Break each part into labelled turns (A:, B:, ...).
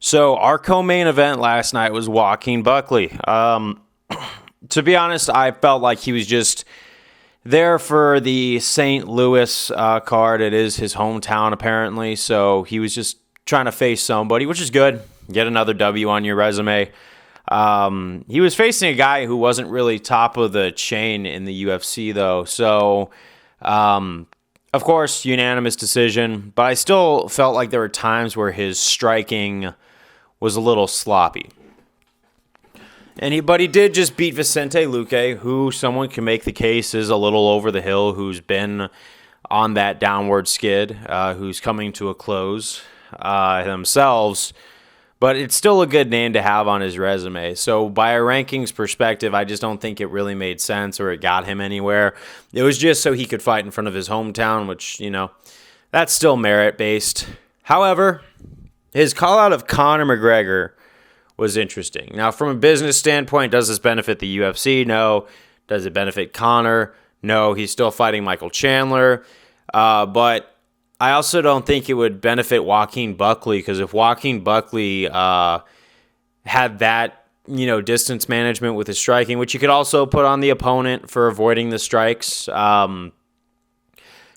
A: So our co-main event last night was Joaquin Buckley. To be honest, I felt like he was just there for the St. Louis card. It is his hometown, apparently, so he was just trying to face somebody, which is good. Get another W on your resume. He was facing a guy who wasn't really top of the chain in the UFC, though, so of course, unanimous decision, but I still felt like there were times where his striking was a little sloppy. But he did just beat Vicente Luque, who someone can make the case is a little over the hill, who's been on that downward skid, who's coming to a close themselves. But it's still a good name to have on his resume. So by a rankings perspective, I just don't think it really made sense or it got him anywhere. It was just so he could fight in front of his hometown, which, that's still merit-based. However, his call-out of Conor McGregor was interesting. Now, from a business standpoint, does this benefit the UFC? No. Does it benefit Conor? No. He's still fighting Michael Chandler. But I also don't think it would benefit Joaquin Buckley, because if Joaquin Buckley had that, distance management with his striking, which you could also put on the opponent for avoiding the strikes,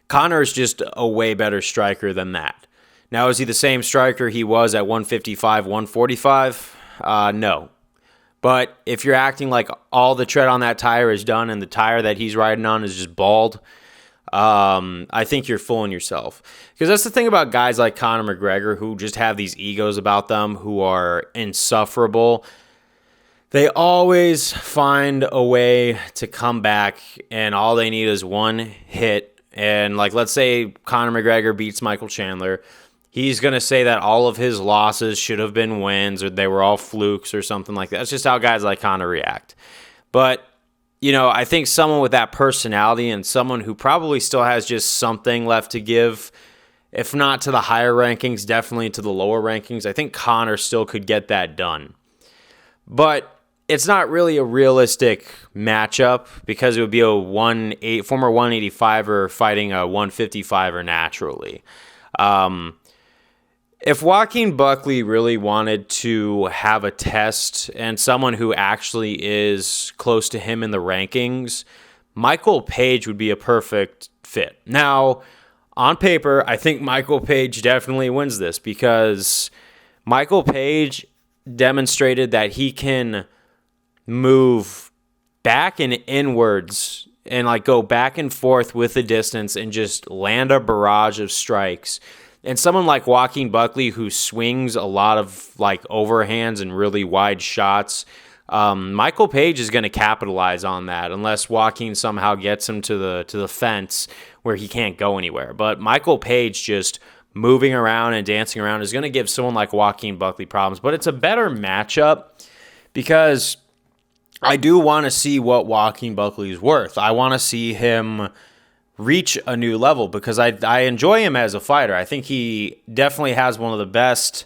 A: Conor is just a way better striker than that. Now, is he the same striker he was at 155, 145? No. But if you're acting like all the tread on that tire is done and the tire that he's riding on is just bald, I think you're fooling yourself. Because that's the thing about guys like Conor McGregor, who just have these egos about them, who are insufferable. They always find a way to come back, and all they need is one hit. And let's say Conor McGregor beats Michael Chandler. He's going to say that all of his losses should have been wins, or they were all flukes or something like that. That's just how guys like Conor react. But I think someone with that personality and someone who probably still has just something left to give, if not to the higher rankings, definitely to the lower rankings, I think Conor still could get that done. But it's not really a realistic matchup, because it would be a former 185er fighting a 155er naturally. If Joaquin Buckley really wanted to have a test and someone who actually is close to him in the rankings, Michael Page would be a perfect fit. Now, on paper, I think Michael Page definitely wins this, because Michael Page demonstrated that he can move back and inwards and like go back and forth with the distance and just land a barrage of strikes. And someone like Joaquin Buckley, who swings a lot of like overhands and really wide shots, Michael Page is going to capitalize on that unless Joaquin somehow gets him to the fence where he can't go anywhere. But Michael Page just moving around and dancing around is going to give someone like Joaquin Buckley problems. But it's a better matchup because I do want to see what Joaquin Buckley is worth. I want to see him reach a new level because I enjoy him as a fighter. I think he definitely has one of the best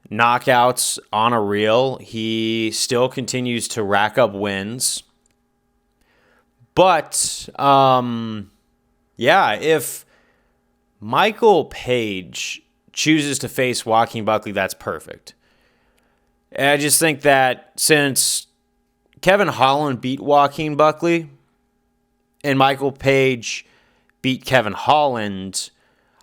A: knockouts on a reel. He still continues to rack up wins. But, if Michael Page chooses to face Joaquin Buckley, that's perfect. And I just think that since Kevin Holland beat Joaquin Buckley and Michael Page beat Kevin Holland,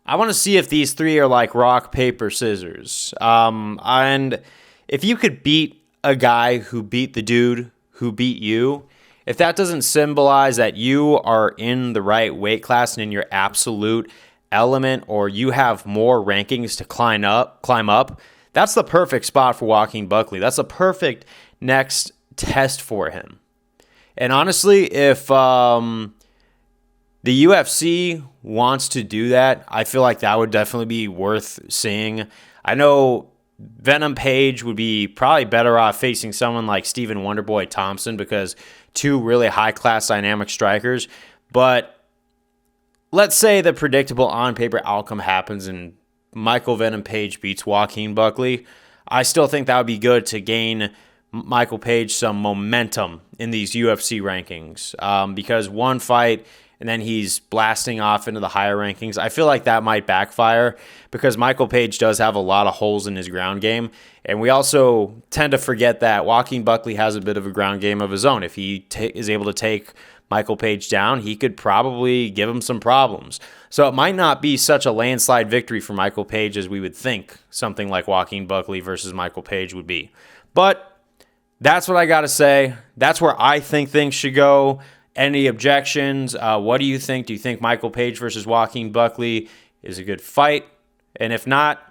A: I want to see if these three are like rock, paper, scissors. And if you could beat a guy who beat the dude who beat you, if that doesn't symbolize that you are in the right weight class and in your absolute element, or you have more rankings to climb up, that's the perfect spot for Joaquin Buckley. That's a perfect next test for him. And honestly, if the UFC wants to do that, I feel like that would definitely be worth seeing. I know Venom Page would be probably better off facing someone like Stephen Wonderboy Thompson because two really high-class dynamic strikers. But let's say the predictable on-paper outcome happens and Michael Venom Page beats Joaquin Buckley. I still think that would be good to gain Michael Page some momentum in these UFC rankings because one fight and then he's blasting off into the higher rankings. I feel like that might backfire because Michael Page does have a lot of holes in his ground game. And we also tend to forget that Joaquin Buckley has a bit of a ground game of his own. If he is able to take Michael Page down, he could probably give him some problems. So it might not be such a landslide victory for Michael Page as we would think something like Joaquin Buckley versus Michael Page would be. But that's what I got to say. That's where I think things should go. Any objections? What do you think? Do you think Michael Page versus Joaquin Buckley is a good fight? And if not,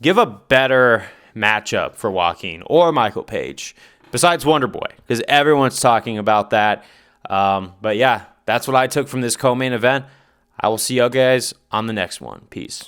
A: give a better matchup for Joaquin or Michael Page besides Wonder Boy, because everyone's talking about that. But yeah, that's what I took from this co-main event. I will see you guys on the next one. Peace.